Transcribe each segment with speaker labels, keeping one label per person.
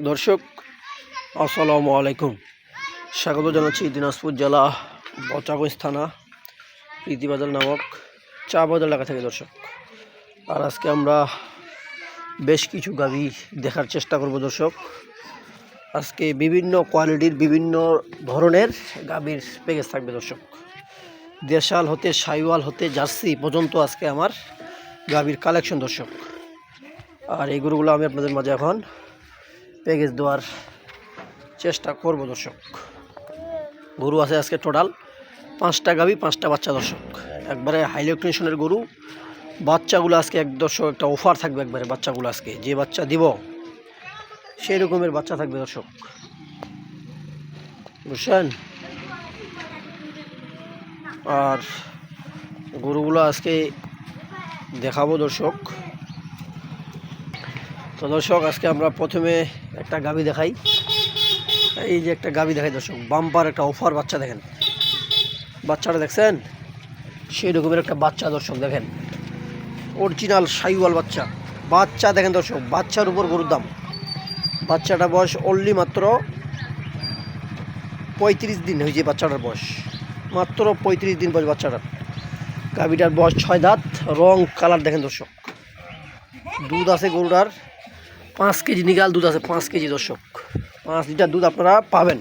Speaker 1: দর্শক আসসালামু আলাইকুম। স্বাগত জানাচ্ছি দিনাজপুর জেলা বচাগঞ্জ থানা প্রীতিবাজার নামক চা বাজার এলাকা থেকে। দর্শক, আর আজকে আমরা বেশ কিছু গাভী দেখার চেষ্টা করব। দর্শক, আজকে বিভিন্ন কোয়ালিটির বিভিন্ন ধরনের গাভীর প্যাকেজ থাকবে। দর্শক, দেশাল হতে সাইওয়াল হতে জার্সি পর্যন্ত আজকে আমার গাভীর কালেকশন। দর্শক, আর এই গরুগুলো আমি আপনাদের মাঝে এখন প্যাকেজ দেওয়ার চেষ্টা করব। দর্শক, গরু আছে আজকে টোটাল 5টা গাভী 5টা বাচ্চা। দর্শক, একবারে হাইলেকট্রেশনের গরু। বাচ্চাগুলো আজকে দর্শক একটা অফার থাকবে। একবারে বাচ্চাগুলো আজকে যে বাচ্চা দিব সেই রকমের বাচ্চা থাকবে। দর্শক, বুঝছেন? আর গরুগুলো আজকে দেখাবো। দর্শক, তো দর্শক আজকে আমরা প্রথমে একটা গাভী দেখাই। এই যে একটা গাভী দেখাই দর্শক, বাম্পার একটা অফার বাচ্চা। দেখেন বাচ্চাটা, দেখছেন? সেই রকমের একটা বাচ্চা। দর্শক দেখেন, অরিজিনাল সাইওয়াল বাচ্চা। বাচ্চা দেখেন দর্শক, বাচ্চার উপর গরুর দাম। বাচ্চাটা বয়স অনলি মাত্র 35 দিন হয়েছে। বাচ্চাটার বয়স মাত্র 35 দিন বয়স বাচ্চাটার। গাভীটার বয়স 6 দাঁত। রং কালার দেখেন দর্শক। দুধ আছে গরুটার 5 কেজি নিগাল দুধ আছে, 5 কেজি। দর্শক, 5 লিটার দুধ আপনারা পাবেন।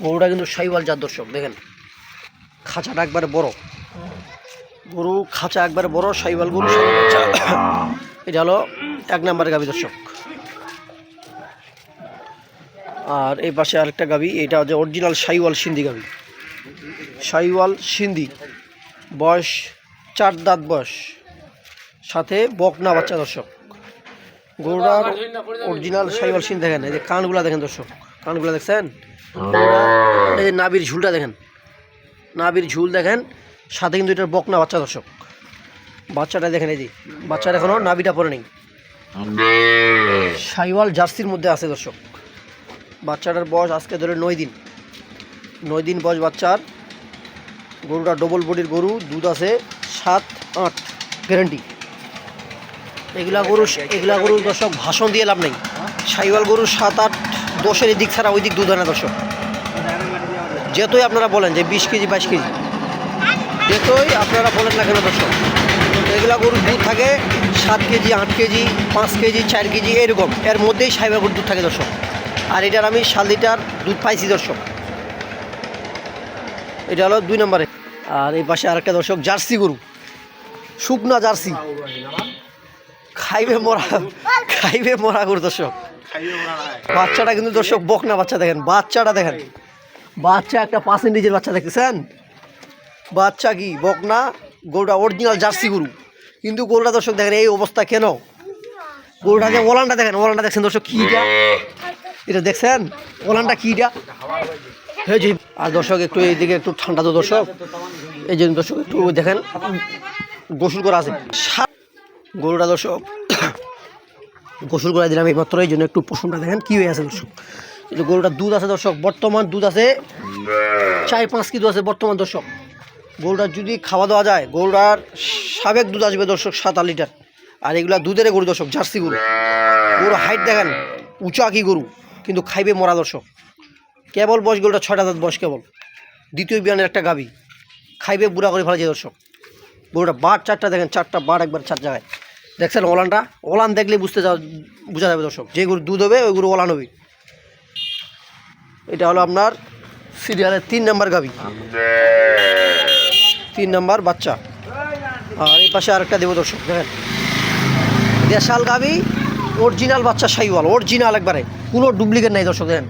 Speaker 1: গরুটা কিন্তু সাইওয়াল জাত। দর্শক দেখেন, খাঁচাটা একবারে বড় গরু, খাঁচা একবারে বড় সাইওয়াল গরু। এটা হলো 1 নম্বরের গাভী। দর্শক, আর এই পাশে আরেকটা গাভী, এটা হচ্ছে অরিজিনাল সাইওয়াল সিন্ধি গাভী। সাইওয়াল সিন্ধি, বয়স 4 দাঁত বয়স, সাথে বকনা বাচ্চা। দর্শক, গরুটার অরিজিনাল সাইওয়াল সিন্ধি। দেখেন এই যে কানগুলা দেখেন দর্শক, কানগুলা দেখছেন? এই যে নাভির ঝুলটা দেখেন, নাভির ঝুল দেখেন। সাথে কিন্তু এটার বকনা বাচ্চা। দর্শক, বাচ্চাটা দেখেন, এই যে বাচ্চার এখনও নাভিটা পরে নেই। সাইওয়াল জার্সির মধ্যে আছে। দর্শক, বাচ্চাটার বয়স আজকে ধরে 9 দিন। 9 দিন বয়স বাচ্চার। গরুটা ডবল বডির গরু, দুধ আছে 7-8 গ্যারান্টি। এগুলা গরু দর্শক ভাষণ দিয়ে লাভ নেই। সাইওয়াল গরু 7-8-10-এর দিক ছাড়া ওই দিক দুধ হয় না। দর্শক, যেতই আপনারা বলেন যে 20 কেজি 22 কেজি, যেতই আপনারা বলেন না কেন দর্শক, এগুলা গরুর দুধ থাকে 7 কেজি 8 কেজি 5 কেজি 4 কেজি এরকম। এর মধ্যেই সাইওয়াল গরুর দুধ থাকে। দর্শক, আর এটার আমি 7 লিটার দুধ পাইছি। দর্শক, এটা হলো 2 নম্বরে। আর এই পাশে আরেকটা দর্শক জার্সি গরু, শুকনা জার্সি, খাইবে মরা গরু। দর্শক, বাচ্চাটা কিন্তু দর্শক বকনা বাচ্চা। দেখেন বাচ্চাটা, দেখেন বাচ্চা একটা 5 ইঞ্চির বাচ্চা। দেখতেছেন বাচ্চা কি বকনা? গরুটা অরিজিনাল জার্সি গরু। কিন্তু গরুটা দর্শক দেখেন এই অবস্থা কেন? গরুটাকে ওলানটা দেখেন, ওলানটা দেখছেন দর্শক কি এটা দেখছেন? ওলানটা কি এটা? আর দর্শক একটু এইদিকে একটু ঠান্ডা। তো দর্শক এই জন্য দর্শক একটু দেখেন গোসল করা আছে গরুটা। দর্শক গোসল করা দিলাম এই মাত্র, এই জন্য একটু পশমটা দেখেন কি হয়ে আছে। দর্শক, এই যে গরুটার দুধ আছে দর্শক, বর্তমান দুধ আছে 4-5 কেজি আছে বর্তমান। দর্শক, গরুটার যদি খাওয়া দাওয়া যায়, গরুটার সাবেক দুধ আসবে দর্শক 7-8 লিটার। আর এগুলা দুধের গরু দর্শক, জার্সি গরু। গরু হাইট দেখেন, উঁচা কি গরু, কিন্তু খাইবে মরা। দর্শক, কেবল বয়স গরুটা 6টা দাঁত বয়স কেবল। দ্বিতীয় বিয়ানের একটা গাভী, খাইবে বুড়া করে ফেলা যায়। দর্শক, গরুটা বাট 4টা দেখেন, 4টা বাট একবার 4 জায়গায়। দেখছেন ওলানটা? ওলান দেখলে বোঝা যাবে দর্শক, যে গরু দুধ হবে ওই গরু ওলান হবে। এটা হলো আপনার সিরিয়ালের 3 নম্বর গাভী, 3 নম্বর বাচ্চা। আর এই পাশে আরেকটা দেবো দর্শক, দেখেন দেশাল গাভী, অরিজিনাল বাচ্চা সাইওয়াল, অরিজিনাল একবারে, কোনো ডুপ্লিকেট নাই। দর্শক দেখেন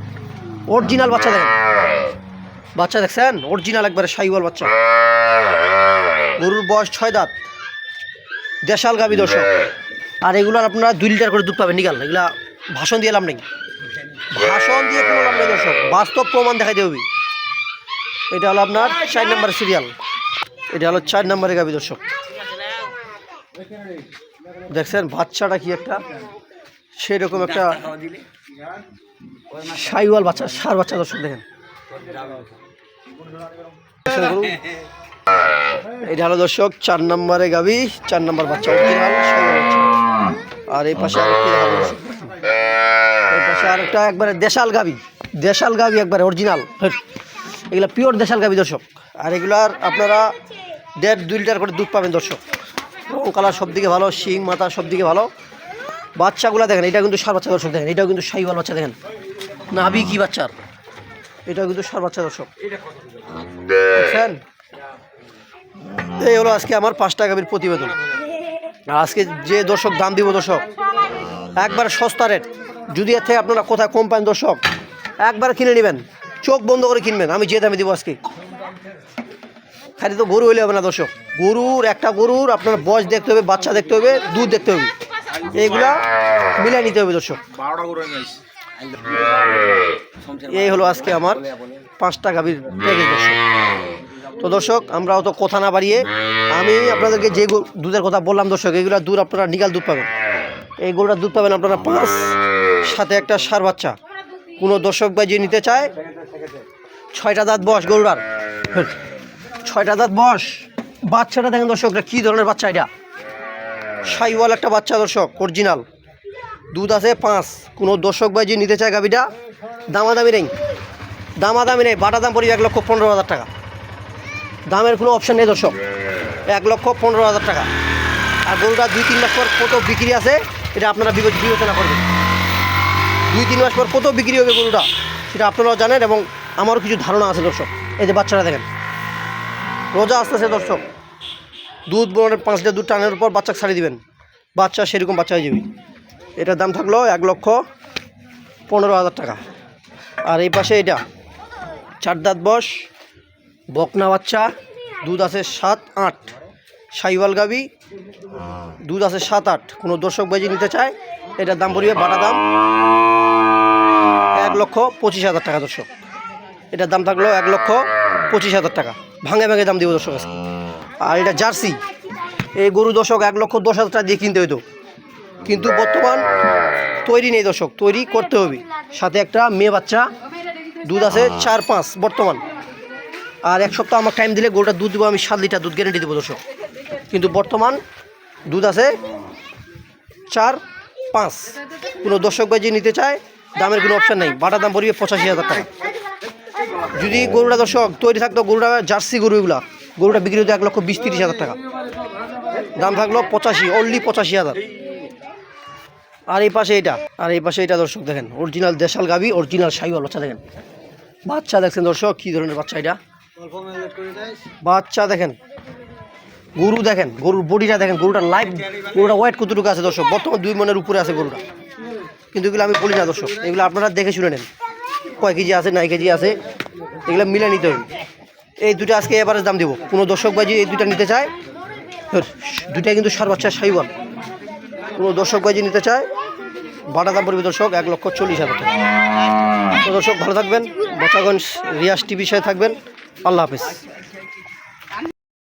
Speaker 1: অরিজিনাল বাচ্চা। দেখেন বাচ্চা দেখছেন? অরিজিনাল একবারে সাইওয়াল বাচ্চা। গরুর বয়স 6 দাঁত, দেশাল গাভী। দর্শক, আর এগুলার আপনারা 2 লিটার করে দুধ পাবেন নিগাল। এগুলা ভাষণ দিয়ে লাভ নেই, ভাষণ দিয়ে কোনো লাভ নেই। দর্শক, বাস্তব প্রমাণ দেখাই দেবে। এটা হলো আপনার 4 নম্বরের সিরিয়াল। এটা হলো 4 নম্বরের গাভী। দর্শক, দেখছেন বাচ্চাটা কি একটা সেরকম একটা সাইওয়াল বাচ্চা, সার বাচ্চা। দর্শক দেখেন, এটা হলো দর্শক 4 নম্বরে গাভী, 4 নম্বর বাচ্চা, অরিজিনাল সাইওয়াল বাচ্চা। আর এই পাশে আরেকটি দেখাবো দর্শক। এই পাশে আরেকটা একবারে দেশাল গাবি একবারে অরিজিনাল, এগুলা পিওর দেশাল গাবি দর্শক। আর এগুলার আপনারা 1.5-2 লিটার করে দুধ পাবেন দর্শক। রং কালার সব দিকে ভালো, শিং মাথা সব দিকে ভালো। বাচ্চাগুলো দেখেন, এটা কিন্তু সার বাচ্চা দর্শক, দেখেন এটাও কিন্তু শাহিওয়াল বাচ্চা, দেখেন নাভি কি বাচ্চার, এটাও কিন্তু সার বাচ্চা দর্শক। দেখছেন, এই হলো আজকে আমার 5টা গাভীর প্রতিবেদন। আর আজকে যে দর্শক দাম দিব দর্শক একবার সস্তা রেট, যদি এর থেকে আপনারা কোথায় কম পান দর্শক একবার কিনে নেবেন, চোখ বন্ধ করে কিনবেন। আমি যে দামে দিব আজকে, খালি তো গরু হইলে হবে না দর্শক, একটা গরুর আপনার বয়স দেখতে হবে, বাচ্চা দেখতে হবে, দুধ দেখতে হবে, এইগুলা মিলাই নিতে হবে দর্শক। এই হলো আজকে আমার 5টা গাভীর প্যাকেজ দর্শক। তো দর্শক আমরা অত কথা না বাড়িয়ে আমি আপনাদেরকে যে দুধের কথা বললাম দর্শক, এগুলা দুধ আপনারা নিগাল দুধ পাবেন। এই গরুটার দুধ পাবেন আপনারা 5, সাথে একটা সার বাচ্চা। কোনো দর্শক ভাই যে নিতে চায়, 6টা দাঁত বয়স গরুটার, 6টা দাঁত বয়স। বাচ্চাটা দেখেন দর্শক, কী ধরনের বাচ্চা, এটা শাহিওয়াল একটা বাচ্চা দর্শক, অরিজিনাল। দুধ আছে 5। কোনো দর্শক ভাই যে নিতে চায় গাভীটা, দামাদামি নেই, বাটা দাম পড়বে 1,15,000 টাকা। দামের কোনো অপশান নেই দর্শক, 1,15,000 টাকা। আর গরুটা 2-3 মাস পর কত বিক্রি আছে এটা আপনারা বিবেচনা করবেন। 2-3 মাস পর কত বিক্রি হবে গরুটা সেটা আপনারাও জানেন, এবং আমারও কিছু ধারণা আছে দর্শক। এই যে বাচ্চাটা দেখেন, রোজা আসতেছে দর্শক, দুধ 5 লিটার দুধ টানার পর বাচ্চা ছাড়িয়ে দিবেন, বাচ্চা সেরকম বাচ্চা হয়ে যাবে। এটার দাম থাকলো 1,15,000 টাকা। আর এই পাশে এটা 4 দাঁত বয়স, বকনা বাচ্চা, দুধ আছে 7-8, শাহিওয়াল গাভী, দুধ আছে 7-8। কোনো দর্শক ভাই নিতে চায় এটার দাম পড়বে, বাটা দাম 1,25,000 টাকা দর্শক। এটার দাম থাকলো 1,25,000 টাকা, ভাঙে দাম দিব দর্শক আজকে। আর এটা জার্সি, এই গরু দর্শক 1,10,000 টাকা দিয়ে কিনতে হইতো, কিন্তু বর্তমান তৈরি নেই দর্শক, তৈরি করতে হবে। সাথে একটা মেয়ে বাচ্চা, দুধ আছে 4-5 বর্তমান। আর 1 সপ্তাহ আমার টাইম দিলে গরুটার দুধ দেবো আমি 7 লিটার দুধ গ্যারেন্টি দেবো দর্শক। কিন্তু বর্তমান দুধ আছে 4-5। কোনো দর্শক ভাই যে নিতে চায় দামের কোনো অপশান নেই, বাটা দাম পড়বে 85,000 টাকা। যদি গরুটা দর্শক তৈরি থাকতো, গরুটা জার্সি গরু, গরুটা বিক্রি হতো 1,20,000-30,000 টাকা, দাম থাকলো 85, অনলি 85,000। আর এই পাশে এটা দর্শক দেখেন, অরিজিনাল দেশাল গাভী, অরিজিনাল শাহিওয়াল বাচ্চা। দেখেন বাচ্চা দেখছেন দর্শক, কী ধরনের বাচ্চা, এটা বাচ্চা দেখেন, গরু দেখেন, গরুর বডিটা দেখেন, গরুটার লাইফ, গরুটা ওয়েট কতটুকু আছে দর্শক, বর্তমান 2 মনের উপরে আছে গরুটা। কিন্তু এগুলো আমি বলি না দর্শক, এগুলো আপনারা দেখে শুনে নেন, কয় কেজি আছে, নাই কেজি আছে, এগুলো মিলে নিতে হবে। এই দুটো আজকে এভারেজ দাম দিব। কোনো দর্শক ভাই এই দুটা নিতে চায়, দুটাই কিন্তু সার বাচ্চা শাহিওয়াল। কোনো দর্শক ভাই নিতে চায়, বাটা দাম পড়বে দর্শক 1,40,000 টাকা। তো দর্শক ভালো থাকবেন, বাচ্চাগঞ্জ রিয়াজ টিভির সাথে থাকবেন। আল্লাহ হাফেজ।